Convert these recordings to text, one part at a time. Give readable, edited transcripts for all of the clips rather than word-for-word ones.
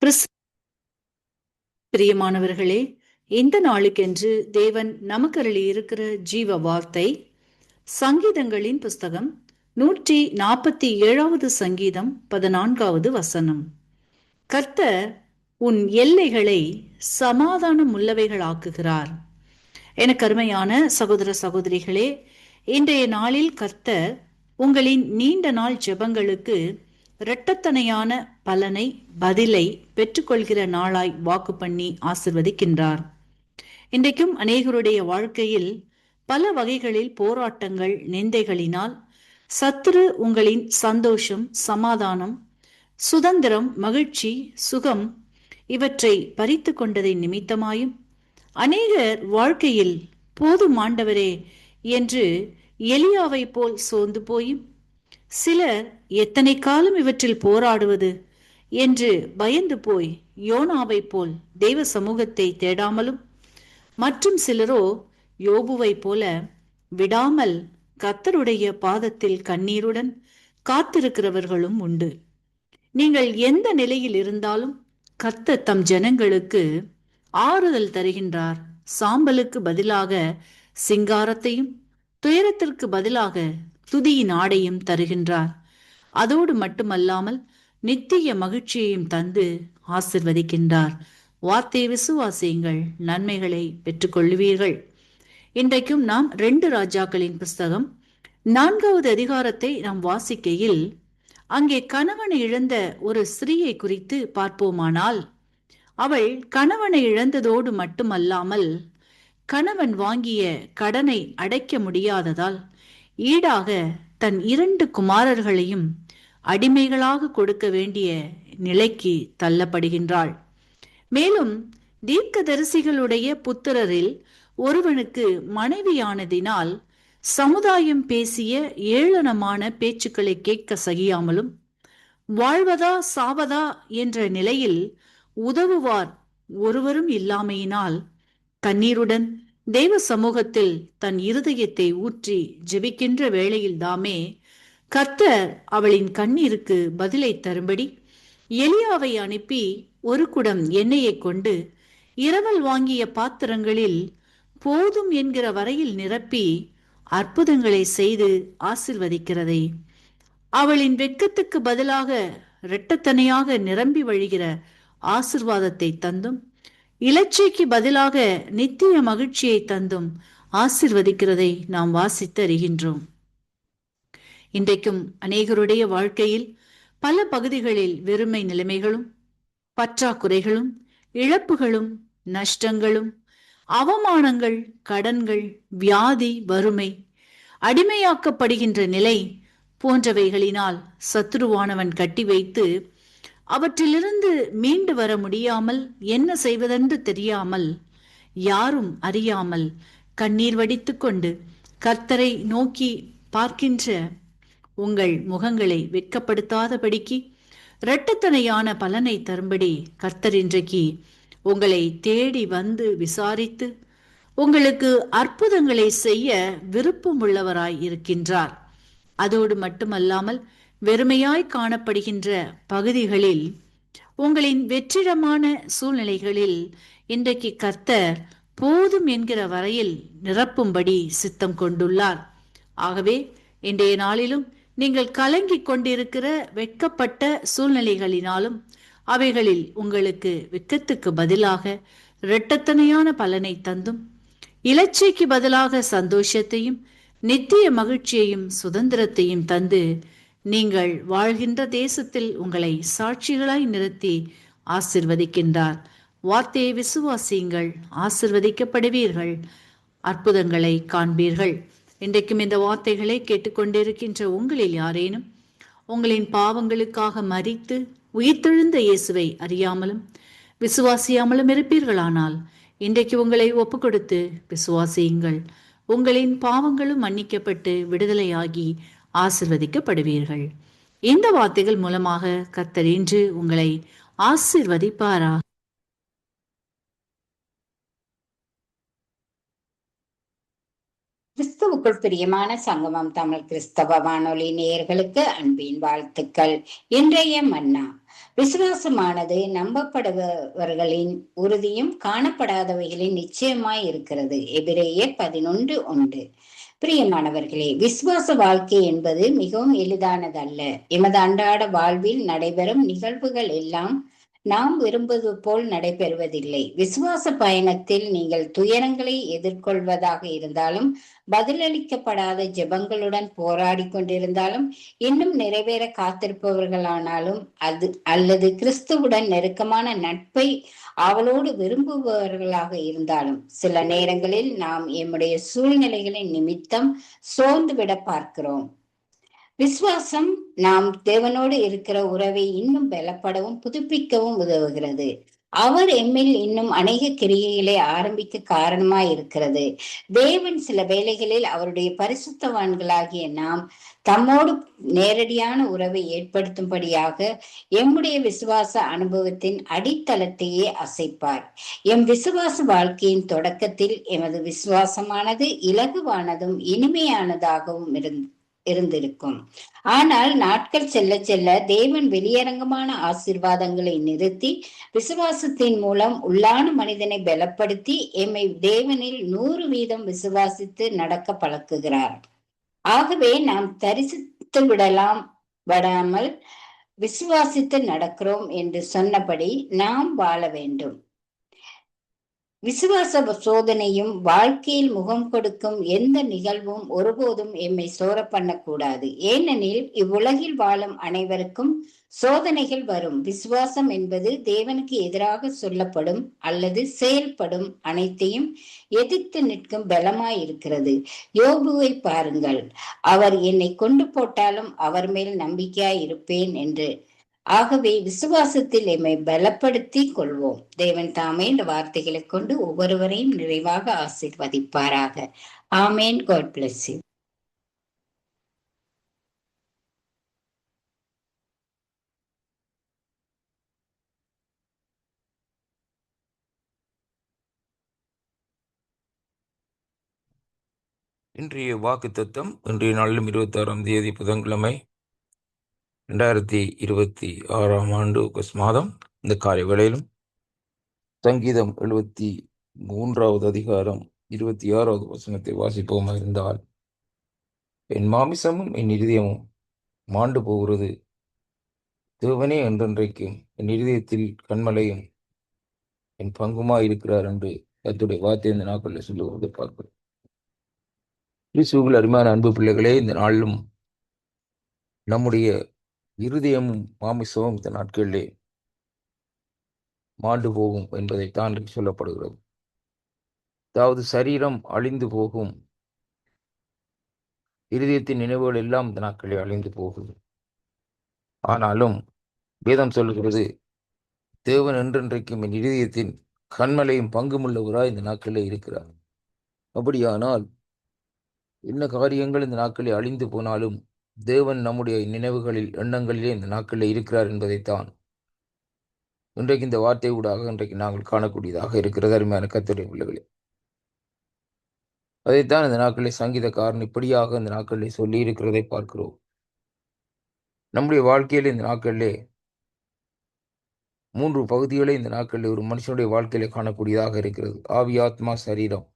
Chris பிரியமானவர்களே, இந்த நாளுக்கென்று தேவன் நமக்கருளி இருக்கிற ஜீவ வார்த்தை சங்கீதங்களின் புஸ்தகம் 147வது சங்கீதம் 14வது வசனம். கர்த்தர் உன் எல்லைகளை சமாதானம் உள்ளவைகளாக்குகிறார். எனக்கு அருமையான சகோதர சகோதரிகளே, இன்றைய நாளில் கர்த்தர் உங்களின் நீண்ட நாள் ஜெபங்களுக்கு இரட்டத்தனையான பலனை பதிலை பெற்றுக்கொள்கிற நாளாய் வாக்கு பண்ணி ஆசிர்வதிக்கின்றார். இன்றைக்கும் அநேகருடைய வாழ்க்கையில் பல வகைகளில் போராட்டங்கள், நிந்தைகளினால் சத்துரு உங்களின் சந்தோஷம், சமாதானம், சுதந்திரம், மகிழ்ச்சி, சுகம் இவற்றை பறித்து கொண்டதை நிமித்தமாயும் அநேகர் வாழ்க்கையில் போதும் ஆண்டவரே என்று எலியாவை போல் சோர்ந்து போயும், சிலர் எத்தனை காலம் இவற்றில் போராடுவது என்று பயந்து போய் யோனாவை போல் தெய்வ சமூகத்தை தேடாமலும், மற்றும் சிலரோ யோபுவை போல விடாமல் கர்த்தருடைய பாதத்தில் கண்ணீருடன் காத்திருக்கிறவர்களும் உண்டு. நீங்கள் எந்த நிலையில் இருந்தாலும் கர்த்தர் தம் ஜனங்களுக்கு ஆறுதல் தருகின்றார். சாம்பலுக்கு பதிலாக சிங்காரத்தையும், துயரத்திற்கு பதிலாக துதியின் ஆடையும் தருகின்றார். அதோடு மட்டுமல்லாமல் நித்திய மகிழ்ச்சியையும் தந்து ஆசிர்வதிக்கின்றார். வார்த்தை விசுவாசியுங்கள், நன்மைகளை பெற்றுக்கொள்ளுவீர்கள். இன்றைக்கும் நாம் 2 ராஜாக்களின் புஸ்தகம் 4வது அதிகாரத்தை நாம் வாசிக்கையில் அங்கே கணவனை இழந்த ஒரு ஸ்திரீயை குறித்து பார்ப்போமானால், அவள் கணவனை இழந்ததோடு மட்டுமல்லாமல் கணவன் வாங்கிய கடனை அடைக்க முடியாததால் ஈடாக தன் 2 குமாரர்களையும் அடிமைகளாக கொடுக்க வேண்டிய நிலைக்கு தள்ளப்படுகின்றாள். மேலும் தீர்க்கதரிசிகளுடைய புத்திரரில் ஒருவனுக்கு மனைவியானதினால் சமுதாயம் பேசிய ஏளனமான பேச்சுக்களை கேட்க சகியாமலும், வாழ்வதா சாவதா என்ற நிலையில் உதவுவார் ஒருவரும் இல்லாமையினால் கண்ணீருடன் தெய்வ சமூகத்தில் தன் இருதயத்தை ஊற்றி ஜெபிக்கின்ற வேளையில் தாமே கர்த்தர் அவளின் கண்ணீருக்கு பதிலை தரும்படி எலியாவை அனுப்பி ஒரு குடம் எண்ணெயை கொண்டு இரவல் வாங்கிய பாத்திரங்களில் போதும் என்கிற வரையில் நிரப்பி அற்புதங்களை செய்து ஆசிர்வதிக்கிறதை, அவளின் வெட்கத்துக்கு பதிலாக இரட்டத்தனையாக நிரம்பி வழிகிற ஆசிர்வாதத்தை தந்தும், இலச்சைக்கு பதிலாக நித்திய மகிழ்ச்சியை தந்தும் ஆசிர்வதிக்கிறதை நாம் வாசித்து அறிகின்றோம். இன்றைக்கும் அநேகருடைய வாழ்க்கையில் பல பகுதிகளில் வெறுமை நிலைமைகளும், பற்றாக்குறைகளும், இழப்புகளும், நஷ்டங்களும், அவமானங்கள், கடன்கள், வியாதி, வறுமை, அடிமையாக்கப்படுகின்ற நிலை போன்றவைகளினால் சத்துருவானவன் கட்டி வைத்து அவற்றிலிருந்து மீண்டு வர முடியாமல், என்ன செய்வதென்று தெரியாமல், யாரும் அறியாமல் கண்ணீர் வடித்து கொண்டு கர்த்தரை நோக்கி பார்க்கின்ற உங்கள் முகங்களை வெட்கப்படுத்தாதபடிக்கு இரட்டத்தனையான பலனை தரும்படி கர்த்தர் இன்றைக்கு உங்களை தேடி வந்து விசாரித்து உங்களுக்கு அற்புதங்களை செய்ய விருப்பம் உள்ளவராய் இருக்கின்றார். அதோடு மட்டுமல்லாமல் வெறுமையாய் காணப்படுகின்ற பகுதிகளில், உங்களின் வெற்றிடமான சூழ்நிலைகளில் இன்றைக்கு கர்த்தர் போதும் என்கிற வரையில் நிரப்பும்படி சித்தம் கொண்டுள்ளார். ஆகவே இன்றைய நாளிலும் நீங்கள் கலங்கிக் கொண்டிருக்கிற வெட்கப்பட்ட சூழ்நிலைகளினாலும் அவைகளில் உங்களுக்கு வெட்கத்துக்கு பதிலாக இரட்டத்தனையான பலனை தந்தும், இலச்சைக்கு பதிலாக சந்தோஷத்தையும், நித்திய மகிழ்ச்சியையும், சுதந்திரத்தையும் தந்து நீங்கள் வாழ்கின்ற தேசத்தில் உங்களை சாட்சிகளாய் நிறுத்தி ஆசிர்வதிக்கின்றார். வார்த்தையை விசுவாசியுங்கள், ஆசிர்வதிக்கப்படுவீர்கள், அற்புதங்களை காண்பீர்கள். இன்றைக்கும் இந்த வார்த்தைகளை கேட்டுக்கொண்டிருக்கின்ற உங்களில் யாரேனும் உங்களின் பாவங்களுக்காக மரித்து உயிர்த்தெழுந்த இயேசுவை அறியாமலும் விசுவாசியாமலும் இருப்பீர்களானால் இன்றைக்கு உங்களை ஒப்பு கொடுத்து விசுவாசியுங்கள். உங்களின் பாவங்களும் மன்னிக்கப்பட்டு விடுதலையாகி ஆசிர்வதிக்கப்படுவீர்கள். இந்த வார்த்தைகள் மூலமாக கர்த்தர் இன்று உங்களை ஆசிர்வதிப்பாரா. கிறிஸ்து கிறிஸ்துவுக்குள் பிரியமான சங்கமம் தமிழ் கிறிஸ்தவ வானொலி நேயர்களுக்கு அன்பின் வாழ்த்துக்கள். இன்றைய மன்னா விசுவாசமானது நம்பப்படுபவர்களின் உறுதியும் காணப்படாதவைகளின் நிச்சயமாய் இருக்கிறது. எபிரேயர் 11:1. பிரியமானவர்களே, விசுவாச வாழ்க்கை என்பது மிகவும் எளிதானதல்ல. எமது அன்றாட வாழ்வில் நடைபெறும் நிகழ்வுகள் எல்லாம் நாம் விரும்புவது போல் நடைபெறுவதில்லை. விசுவாச பயணத்தில் நீங்கள் துயரங்களை எதிர்கொள்வதாக இருந்தாலும், பதிலளிக்கப்படாத ஜெபங்களுடன் போராடி கொண்டிருந்தாலும், இன்னும் நிறைவேற காத்திருப்பவர்களானாலும், அல்லது கிறிஸ்துவுடன் நெருக்கமான நட்பை அவளோடு விரும்புபவர்களாக இருந்தாலும், சில நேரங்களில் நாம் எம்முடைய சூழ்நிலைகளின் நிமித்தம் சோர்ந்து விட பார்க்கிறோம். விசுவாசம் நாம் தேவனோடு இருக்கிற உறவை இன்னும் பலப்படவும் புதுப்பிக்கவும் உதவுகிறது. அவர் எம்மில் இன்னும் அநேக கிரியைகளை ஆரம்பிக்க காரணமாய் இருக்கிறது. தேவன் சில வேளைகளில் அவருடைய பரிசுத்தவான்களாகிய நாம் தம்மோடு நேரடியான உறவை ஏற்படுத்தும்படியாக எம்முடைய விசுவாச அனுபவத்தின் அடித்தளத்தையே அசைப்பார். எம் விசுவாச வாழ்க்கையின் தொடக்கத்தில் எமது விசுவாசமானது இலகுவானதும் இனிமையானதாகவும் இருந்திருக்கும். ஆனால் நாட்கள் செல்ல செல்ல தேவன் வெளியரங்கமான ஆசீர்வாதங்களை நிறுத்தி விசுவாசத்தின் மூலம் உள்ளான மனிதனை பலப்படுத்தி எம்மை தேவனில் 100% விசுவாசித்து நடக்க பழக்குகிறார். ஆகவே நாம் தரிசித்து விடாமல் விசுவாசித்து நடக்கிறோம் என்று சொன்னபடி நாம் வாழ வேண்டும். விசுவாச சோதனையும் வாழ்க்கையில் முகம் கொடுக்கும் எந்த நிகழ்வும் ஒருபோதும் எம்மை சோர பண்ணக்கூடாது. ஏனெனில் இவ்வுலகில் வாழும் அனைவருக்கும் சோதனைகள் வரும். விசுவாசம் என்பது தேவனுக்கு எதிராக சொல்லப்படும் அல்லது செயல்படும் அனைத்தையும் எதிர்த்து நிற்கும் பலமாய் இருக்கிறது. யோபுவை பாருங்கள். அவர் என்னை கொண்டு போட்டாலும் அவர் மேல் நம்பிக்கையாய் இருப்பேன் என்று. ஆகவே விசுவாசத்தில் எம்மை பலப்படுத்தி கொள்வோம். தேவன் தாமே இந்த வார்த்தைகளை கொண்டு ஒவ்வொருவரையும் நிறைவாக ஆசீர்வதிப்பாராக. ஆமேன். God bless you. இன்றைய வாக்கு தத்தம் இன்றைய நாளிலும் 26ஆம் தேதி புதன்கிழமை 2026ஆம் ஆண்டு ஆகஸ்ட் மாதம் இந்த காலை வேளையிலும் சங்கீதம் 73வது அதிகாரம் 26வது வசனத்தை வாசிப்போமா இருந்தால், என் மாமிசமும் என் இருதயமும் மாண்டு போகிறது, தேவனே என்றென்றைக்கும் என் இருதயத்தில் கண்மலையும் என் பங்குமாய் இருக்கிறார் என்று கர்த்தருடைய வார்த்தை இந்த நாட்களில் சொல்லுவதை பார்க்கிறோம். கிறிஸ்துவுக்குள் அருமையான அன்பு பிள்ளைகளே, இந்த நாளிலும் நம்முடைய இருதயமும் மாமிசமும் இந்த நாட்களிலே மாண்டு போகும் என்பதைத்தான் சொல்லப்படுகிறது. அதாவது சரீரம் அழிந்து போகும், இருதயத்தின் நினைவுகள் எல்லாம் இந்த நாட்களில் அழிந்து போகுது. ஆனாலும் வேதம் சொல்லுகிறது, தேவன் என்றென்றைக்கும் என் இருதயத்தின் கண்மலையும் பங்குமுள்ளவராய் இந்த நாட்களில் இருக்கிறார். அப்படியானால் என்ன காரியங்கள் இந்த நாட்களில் அழிந்து போனாலும் தேவன் நம்முடைய நினைவுகளில் எண்ணங்களிலே இந்த நாட்களில் இருக்கிறார் என்பதைத்தான் இன்றைக்கு இந்த வார்த்தை ஊடாக இன்றைக்கு நாங்கள் காணக்கூடியதாக இருக்கிறது. அருமையான கர்த்தருடைய பிள்ளைகளே, அதைத்தான் இந்த நாட்களில் சங்கீதக்காரன் இப்படியாக இந்த நாட்களில் சொல்லி இருக்கிறதை பார்க்கிறோம். நம்முடைய வாழ்க்கையில் இந்த நாட்களிலே 3 பகுதிகளை இந்த நாட்களில் ஒரு மனுஷனுடைய வாழ்க்கையில காணக்கூடியதாக இருக்கிறது. ஆவி, ஆத்மா, சரீரம்.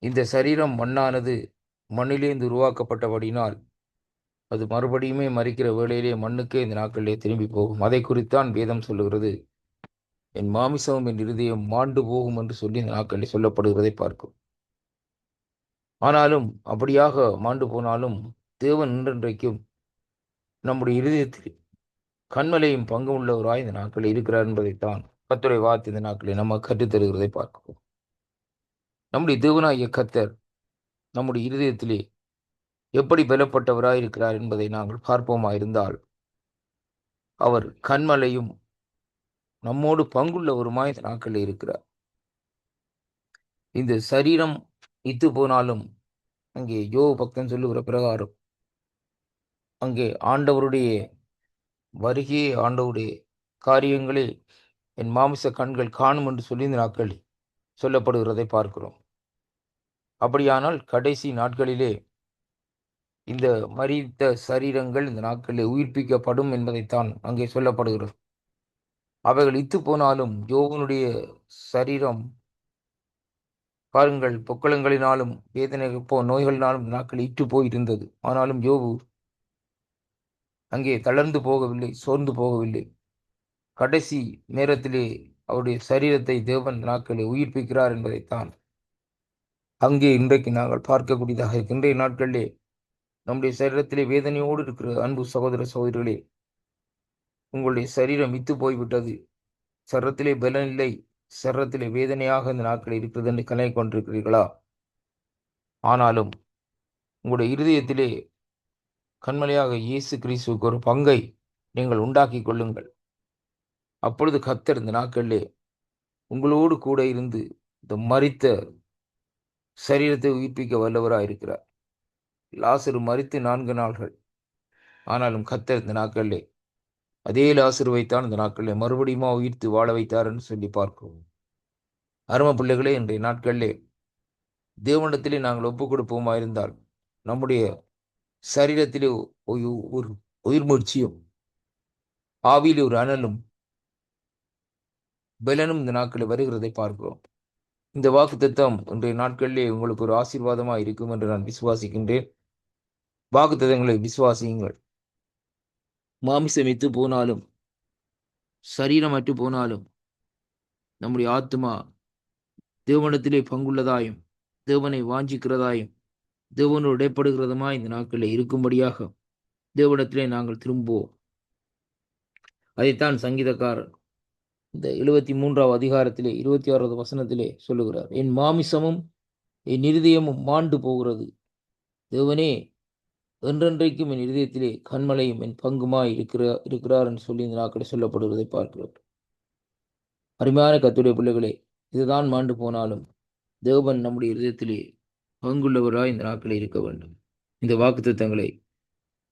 இந்த சரீரம் மண்ணானது மண்ணிலேந்து உருவாக்கப்பட்டபடினால் அது மறுபடியுமே மறிக்கிற வேளையிலே மண்ணுக்கே இந்த நாட்களிலே திரும்பி போகும். அதை குறித்தான் வேதம் சொல்லுகிறது, என் மாமிசமும் என் இருதயம் மாண்டு போகும் என்று சொல்லி இந்த நாட்களில் சொல்லப்படுகிறதை பார்க்கும். ஆனாலும் அப்படியாக மாண்டு போனாலும் தேவன் இன்றைக்கும் நம்முடைய இருதயத்தில் கண்மலையும் பங்கு உள்ளவராய் இந்த நாட்களில் இருக்கிறார் என்பதைத்தான் கர்த்தருடைய வார்த்தை இந்த நாட்களில் நம்ம கற்றுத்தருகிறதை பார்க்கிறோம். நம்முடைய தேவனாகிய கர்த்தர் நம்முடைய இருதயத்திலே எப்படி பலப்பட்டவராய் இருக்கிறார் என்பதை நாங்கள் பார்ப்போமா இருந்தால், அவர் கண்மலையும் நம்மோடு பங்குள்ளவருமாய் இந்த நாட்களில் இருக்கிறார். இந்த சரீரம் இத்து போனாலும் அங்கே யோபு பக்தன் சொல்லுகிற பிரகாரம் அங்கே ஆண்டவருடைய வருகையே, ஆண்டவருடைய காரியங்களே என் மாமிச கண்கள் காணும் என்று சொல்லி இந்த நாட்களில் சொல்லப்படுகிறதை பார்க்கிறோம். அப்படியானால் கடைசி நாட்களிலே இந்த மரித்த சரீரங்கள் இந்த நாட்களிலே உயிர்ப்பிக்கப்படும் என்பதைத்தான் அங்கே சொல்லப்படுகிறது. அவைகள் இத்து போனாலும் யோவனுடைய சரீரம் பாருங்கள், பொக்களங்களினாலும் வேதனை நோய்களினாலும் நாட்கள் இட்டு போயிருந்தது. ஆனாலும் யோவு அங்கே தளர்ந்து போகவில்லை, சோர்ந்து போகவில்லை. கடைசி நேரத்திலே அவருடைய சரீரத்தை தேவன் நாட்களை உயிர்ப்பிக்கிறார் என்பதைத்தான் அங்கே இன்றைக்கு நாங்கள் பார்க்கக்கூடியதாக இருக்கு. இன்றைய நாட்களிலே நம்முடைய சரீரத்திலே வேதனையோடு இருக்கிற அன்பு சகோதர சகோதரிகளே, உங்களுடைய சரீரம் இத்து போய்விட்டது, சரத்திலே பலன் இல்லை, சரத்திலே வேதனையாக இந்த நாட்கள் இருக்கிறது என்று கலை கொண்டிருக்கிறீர்களா? ஆனாலும் உங்களுடைய இருதயத்திலே கண்மலையாக இயேசு கிறிஸ்துவுக்கு ஒரு பங்கை நீங்கள் உண்டாக்கி கொள்ளுங்கள். அப்பொழுது கர்த்தர் இந்த நாட்களிலே உங்களோடு கூட இருந்து இந்த மரித்த சரீரத்தை உயிர்ப்பிக்க வல்லவராக இருக்கிறார். லாசரு மரித்து 4 நாள்கள். ஆனாலும் கர்த்தர் இந்த நாட்களிலே அதே லாசருவைத்தான் இந்த நாட்களிலே மறுபடியும் உயிர்த்து வாழ வைத்தார் என்று சொல்லி பார்க்கிறோம். அரும பிள்ளைகளே, இன்றைய நாட்களிலே தேவனிடத்திலே நாங்கள் ஒப்புக் கொடுப்போமா இருந்தால் நம்முடைய சரீரத்திலே ஒரு உயிர் மூழ்ச்சியும் ஆவியிலே ஒரு அனலும் பலனும் இந்த நாட்களில் வருகிறதை பார்க்கிறோம். இந்த வாக்குத்தத்தம் இன்றைய நாட்களிலே உங்களுக்கு ஒரு ஆசீர்வாதமாக இருக்கும் என்று நான் விசுவாசிக்கின்றேன். வாக்குத்தத்தங்களை விசுவாசியுங்கள். மாமிசமித்து போனாலும், சரீரமற்று போனாலும், நம்முடைய ஆத்மா தேவனிடத்திலே பங்குள்ளதாயும், தேவனை வாஞ்சிக்கிறதாயும், தேவனோடு இடைப்படுகிறதுமா இந்த நாட்களில் இருக்கும்படியாக தேவனிடத்திலே நாங்கள் திரும்புவோம். அதைத்தான் சங்கீதக்காரர் இந்த 73வது அதிகாரத்திலே 26வது வசனத்திலே சொல்லுகிறார். என் மாமிசமும் என் இருதயமும் மாண்டு போகிறது, தேவனே என்றென்றைக்கும் என் இருதயத்திலே கண்மலையும் என் பங்குமாய் இருக்கிறார் என்று சொல்லி இந்த நாட்களில் சொல்லப்படுவதை பார்க்கிறோம். அருமையான கர்த்தருடைய பிள்ளைகளே, இதுதான் மாண்டு போனாலும் தேவன் நம்முடைய இருதயத்திலே பங்குள்ளவராய் இந்த நாட்களில் இருக்க வேண்டும். இந்த வாக்குத்தத்தங்களை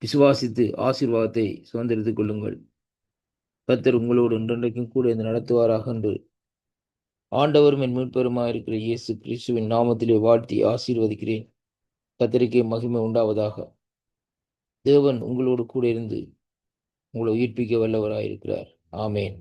விசுவாசித்து ஆசீர்வாதத்தை சுதந்திரித்துக் கொள்ளுங்கள். கர்த்தர் உங்களோடு என்றென்றைக்கும் கூட இந்த நடத்துவாராக என்று ஆண்டவரும் என் மீட்பெருமாய் இருக்கிற இயேசு கிறிஸ்துவின் நாமத்திலே வாழ்த்தி ஆசீர்வதிக்கிறேன். கர்த்தருக்கே மகிமை உண்டாவதாக. தேவன் உங்களோடு கூட இருந்து உங்களை உயிர்ப்பிக்க வல்லவராயிருக்கிறார். ஆமேன்.